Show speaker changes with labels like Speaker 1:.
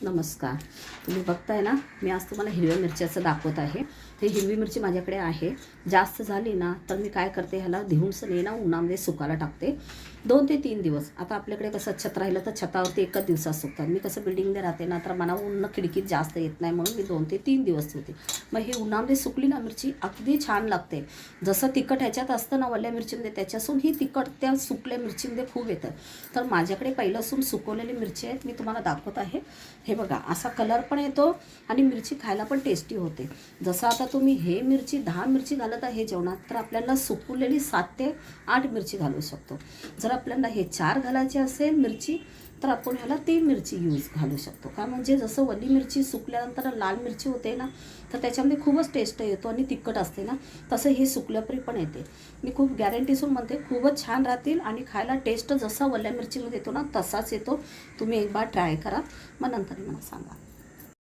Speaker 1: नमस्कार. तुम्ही बघताय ना, मी आज तुम्हाला हिरव्या मिरच्याचं दाखवत आहे. ही हिरवी मिरची माझ्याकडे आहे. जास्त झाली ना तर मी काय करते, ह्याला धिवूनसनी ना उन्हामध्ये सुकायला टाकते 2 ते 3 दिवस. आता आपल्याकडे कसं छत राहिलं तर छतावरती एकच दिवसात सुकतात. मी कसं बिल्डिंगमध्ये राहते ना, तर मला ऊन खिडकीत जास्त येत नाही, म्हणून मी 2 ते 3 दिवस ठेवते. मग ही उन्हामध्ये सुकली ना मिरची अगदी छान लागते. जसं तिखट ह्याच्यात असतं ना वल्या मिरचीमध्ये, त्याच्यासून ही तिखट त्या सुकल्या मिरचीमध्ये खूप येतं. तर माझ्याकडे पहिल्यासून सुकवलेली मिरची आहेत, मी तुम्हाला दाखवत आहे. हे बघा, असा कलर पण येतो आणि मिरची खायला पण टेस्टी होते. जसं आता तुम्ही हे मिरची 10 मिरची घालत आहे जेवणात, तर आपल्याला सुकवलेली 7 ते 8 मिरची घालू शकतो. जर आपल्याला हे 4 घालायची असेल मिरची, तर आपण ह्याला 3 मिरची घालू शकतो. का म्हणजे जसं वली मिरची सुकल्यानंतर लाल मिरची होते ना, तर त्याच्यामध्ये खूपच टेस्ट येतो आणि तिखट असते ना, तसं हे सुकल्यापरी पण येते. मी खूप गॅरंटीसून म्हणते, खूपच छान राहतील आणि खायला टेस्ट जसा वल्या मिरचीमध्ये येतो ना तसाच येतो. तुम्ही एक बार ट्राय करा, मग नंतर मला सांगा.